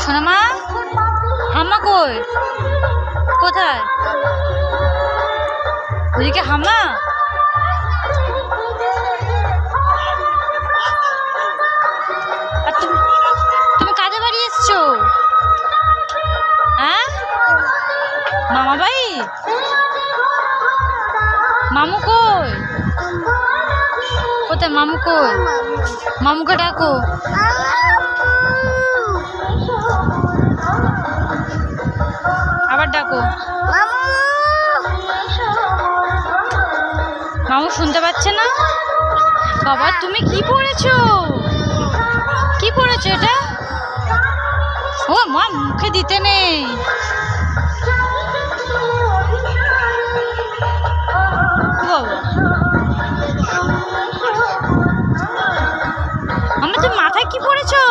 শোনা মা, হাম্মা কই? কোথায়? ওদিকে হাম্মা? আর তুমি কাদের বাড়ি এসছো? হ্যাঁ, মামা বাড়ি? মামু কই? কোথায় মামু কই? মামুকে ডাকো। আবার ডাকো। মামু শুনতে পাচ্ছে না? বাবা তুমি কি পড়েছো? কি পড়েছো এটা? ও মা, মুখে দিতে নেই। আমার তুমি মাথায় কি পড়েছো?